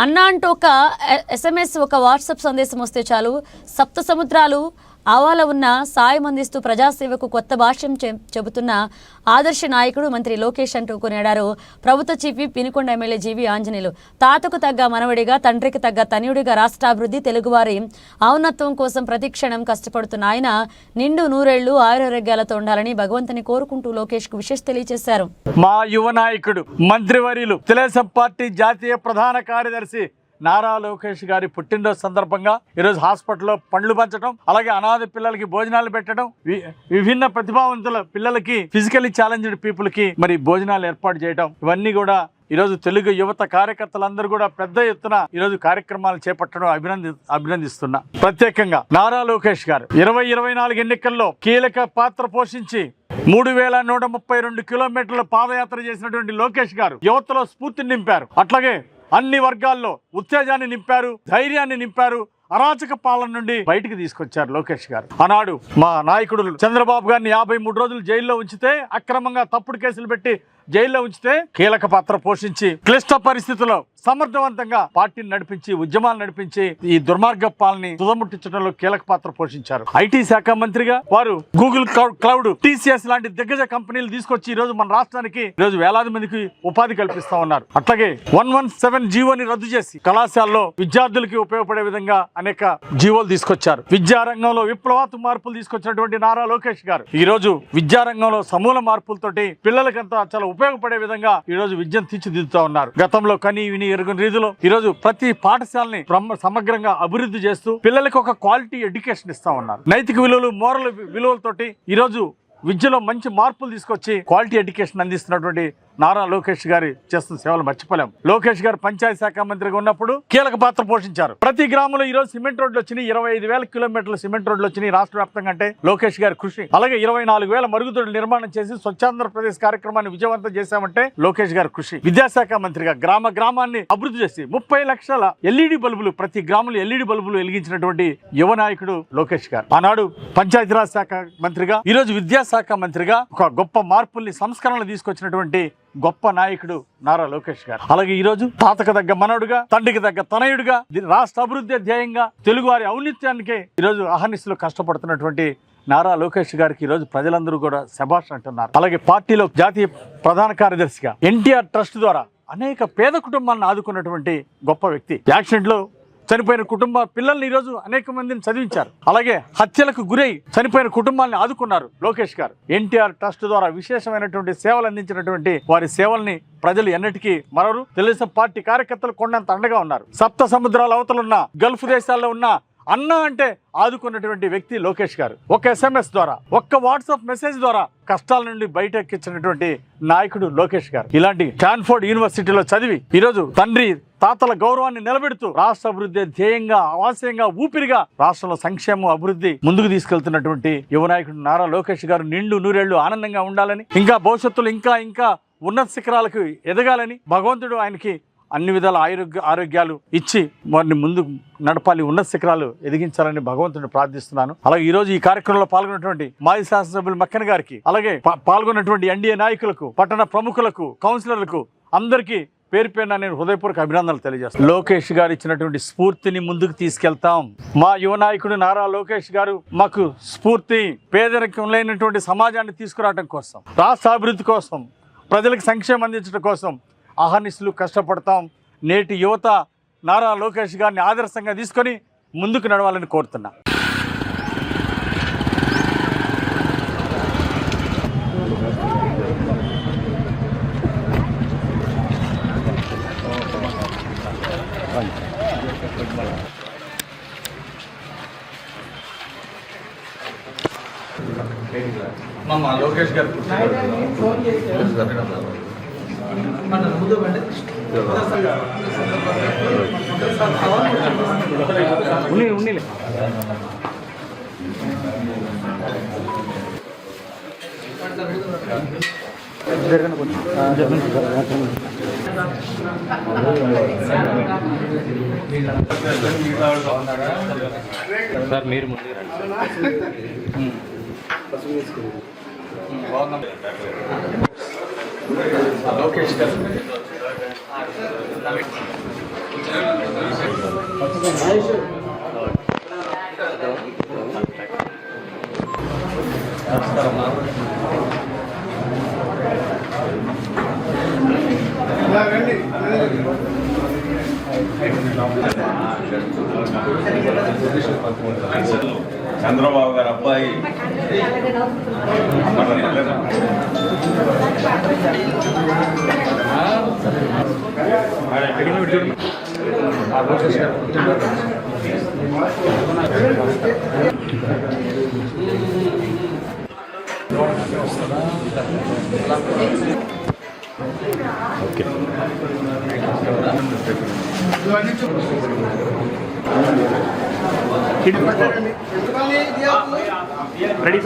అన్న అంటూ ఒక SMS ఒక వాట్సాప్ సందేశం వస్తే చాలు సప్త సముద్రాలు ఆవాల ఉన్న సాయం అందిస్తూ ప్రజాసేవకు కొత్త భాష్యం చెబుతున్న ఆదర్శ నాయకుడు మంత్రి లోకేష్ అంటూ కొనియాడారు ప్రభుత్వ చీఫ్ విప్ వినుకొండ ఎమ్మెల్యే జీవి ఆంజనేయులు. తాతకు తగ్గ మనవడిగా తండ్రికి తగ్గ తనయుడిగా రాష్ట్రాభివృద్ధి తెలుగువారి ఔన్నత్వం కోసం ప్రతిక్షణం కష్టపడుతున్న ఆయన నిండు నూరేళ్లు ఆయురారోగ్యాలతో ఉండాలని భగవంతుని కోరుకుంటూ లోకేష్ కు విశేష తెలియజేశారు. మా యువ నాయకుడు మంత్రివర్యులు తెలుగుదేశం పార్టీ జాతీయ ప్రధాన కార్యదర్శి నారా లోకేష్ గారి పుట్టినరోజు సందర్భంగా ఈరోజు హాస్పిటల్లో పండ్లు పంచడం, అలాగే అనాథ పిల్లలకి భోజనాలు పెట్టడం, విభిన్న ప్రతిభావంతుల పిల్లలకి ఫిజికల్లీ ఛాలెంజ్డ్ పీపుల్ కి మరి భోజనాలు ఏర్పాటు చేయడం, ఇవన్నీ కూడా ఈరోజు తెలుగు యువత కార్యకర్తలందరూ కూడా పెద్ద ఎత్తున ఈరోజు కార్యక్రమాలు చేపట్టడం అభినందిస్తున్నా. ప్రత్యేకంగా నారా లోకేష్ గారు 2024 ఎన్నికల్లో కీలక పాత్ర పోషించి 3132 కిలోమీటర్ల పాదయాత్ర చేసినటువంటి లోకేష్ గారు యువతలో స్ఫూర్తిని నింపారు. అట్లాగే అన్ని వర్గాల్లో ఉత్తేజాన్ని నింపారు, ధైర్యాన్ని నింపారు, అరాచక పాలన నుండి బయటికి తీసుకొచ్చారు లోకేష్ గారు. ఆనాడు మా నాయకుడు చంద్రబాబు గారిని 53 రోజులు జైల్లో ఉంచితే, అక్రమంగా తప్పుడు కేసులు పెట్టి జైల్లో ఉంచితే కీలక పాత్ర పోషించి క్లిష్ట పరిస్థితుల్లో సమర్థవంతంగా పార్టీని నడిపించి, ఉద్యమాలు నడిపించి ఈ దుర్మార్గ పాలనని తుదముట్టించడంలో కీలక పాత్ర పోషించారు. ఐటీ శాఖ మంత్రిగా వారు గూగుల్ క్లౌడ్, TCS లాంటి దిగ్గజ కంపెనీలు తీసుకొచ్చి ఈ రోజు మన రాష్ట్రానికి ఈరోజు వేలాది మందికి ఉపాధి కల్పిస్తా ఉన్నారు. అట్లాగే 117 జీవోని రద్దు చేసి కళాశాలలో విద్యార్థులకి ఉపయోగపడే విధంగా అనేక జీవోలు తీసుకొచ్చారు. విద్యారంగంలో విప్లవాత్మక మార్పులు తీసుకొచ్చినటువంటి నారా లోకేష్ గారు ఈ రోజు విద్యారంగంలో సమూల మార్పులతోటి పిల్లలకంతా చాలా ఉపయోగపడే విధంగా ఈ రోజు విద్యను తీర్చిదిద్దుతా ఉన్నారు. గతంలో కని విని ఎరుగని రీతిలో ఈ రోజు ప్రతి పాఠశాలని సమగ్రంగా అభివృద్ధి చేస్తూ పిల్లలకు ఒక క్వాలిటీ ఎడ్యుకేషన్ ఇస్తా ఉన్నారు. నైతిక విలువలు, మోరల్ విలువలతోటి ఈ రోజు విద్యలో మంచి మార్పులు తీసుకొచ్చి క్వాలిటీ ఎడ్యుకేషన్ అందిస్తున్నటువంటి నారా లోకేష్ గారి చేస్తున్న సేవలు మర్చిపోలేం. లోకేష్ గారు పంచాయతీ శాఖ మంత్రిగా ఉన్నప్పుడు కీలక పాత్ర పోషించారు. ప్రతి గ్రామంలో ఈ రోజు సిమెంట్ రోడ్లు వచ్చినాయి. 25,000 కిలోమీటర్ల సిమెంట్ రోడ్లు వచ్చినాయి రాష్ట్ర వ్యాప్తంగా. అంటే లోకేష్ గారి కృషి. అలాగే 24,000 మరుగుదొడ్లు నిర్మాణం చేసి స్వచ్ఛాంధ్రప్రదేశ్ కార్యక్రమాన్ని విజయవంతం చేశామంటే లోకేష్ గారి కృషి. విద్యాశాఖ మంత్రిగా గ్రామాన్ని అభివృద్ధి చేసి 30 లక్షల LED బల్బులు, ప్రతి గ్రామంలో LED బల్బులు వెలిగించినటువంటి యువ నాయకుడు లోకేష్ గారు. ఆనాడు పంచాయతీరాజ్ శాఖ మంత్రిగా, ఈ రోజు విద్యాశాఖ మంత్రిగా ఒక గొప్ప మార్పుల్ని, సంస్కరణలు తీసుకొచ్చినటువంటి గొప్ప నాయకుడు నారా లోకేష్ గారు. అలాగే ఈ రోజు తాతకు తగ్గ మనవుడుగా, తండ్రికి తగ్గ తనయుడుగా, రాష్ట్ర అభివృద్ధి ధ్యేయంగా తెలుగు వారి ఔన్నత్యానికి ఈ రోజు అహర్నిశలు కష్టపడుతున్నటువంటి నారా లోకేష్ గారికి ఈ రోజు ప్రజలందరూ కూడా శభాష్ అంటున్నారు. అలాగే పార్టీలో జాతీయ ప్రధాన కార్యదర్శిగా NTR ట్రస్ట్ ద్వారా అనేక పేద కుటుంబాలను ఆదుకున్నటువంటి గొప్ప వ్యక్తి. యాక్సిడెంట్ లో చనిపోయిన కుటుంబ పిల్లల్ని ఈరోజు అనేక మందిని చదివించారు. అలాగే హత్యలకు గురై చనిపోయిన కుటుంబాన్ని ఆదుకున్నారు లోకేష్ గారు. NTR ట్రస్ట్ ద్వారా విశేషమైనటువంటి సేవలు అందించినటువంటి వారి సేవల్ని ప్రజలు ఎన్నటికీ మరరు. తెలుగుదేశం పార్టీ కార్యకర్తలు కొండంత అండగా ఉన్నారు. సప్త సముద్రాల అవతలున్న గల్ఫ్ దేశాల్లో ఉన్న అన్న అంటే ఆదుకున్నటువంటి వ్యక్తి లోకేష్ గారు. ఒక SMS ద్వారా, ఒక్క వాట్సాప్ మెసేజ్ ద్వారా కష్టాల నుండి బయట ఎక్కించినటువంటి నాయకుడు లోకేష్ గారు. ఇలాంటి స్టాన్ఫోర్డ్ యూనివర్సిటీలో చదివి ఈరోజు తండ్రి తాతల గౌరవాన్ని నిలబెడుతూ రాష్ట్ర అభివృద్ధి ధ్యేయంగా, ఆశయంగా, ఊపిరిగా రాష్ట్రంలో సంక్షేమం, అభివృద్ధి ముందుకు తీసుకెళ్తున్నటువంటి యువ నాయకుడు నారా లోకేష్ గారు నిండు నూరేళ్లు ఆనందంగా ఉండాలని, ఇంకా భవిష్యత్తులో ఇంకా ఉన్నత శిఖరాలకు ఎదగాలని భగవంతుడు ఆయనకి అన్ని విధాల ఆరోగ్యాలు ఇచ్చి వారిని ముందు నడపాలి, ఉన్నత శిఖరాలు ఎదిగించాలని భగవంతుడిని ప్రార్థిస్తున్నాను. అలాగే ఈ రోజు ఈ కార్యక్రమంలో పాల్గొన్నటువంటి మాజీ శాసనసభ్యులు మక్కన గారికి, అలాగే పాల్గొన్నటువంటి NDA నాయకులకు, పట్టణ ప్రముఖులకు, కౌన్సిలర్లకు అందరికీ పేరు పేరున నేను హృదయపూర్వక అభినందనలు తెలియజేస్తాను. లోకేష్ గారు ఇచ్చినటువంటి స్ఫూర్తిని ముందుకు తీసుకెళ్తాం. మా యువ నాయకుడు నారా లోకేష్ గారు మాకు స్ఫూర్తి. పేదరికం లేనటువంటి సమాజాన్ని తీసుకురావడం కోసం, రాష్ట్ర అభివృద్ధి కోసం, ప్రజలకు సంక్షేమం అందించడం కోసం అహర్నిశలు కష్టపడతాం. నేటి యువత నారా లోకేష్ గారిని ఆదర్శంగా తీసుకొని ముందుకు నడవాలని కోరుతున్నా. లోకేష్ గారు సార్ మీరు ముందుకు రండి. లోకేష్ గారు చంద్రబాబు గారు అబ్బాయి రెడీ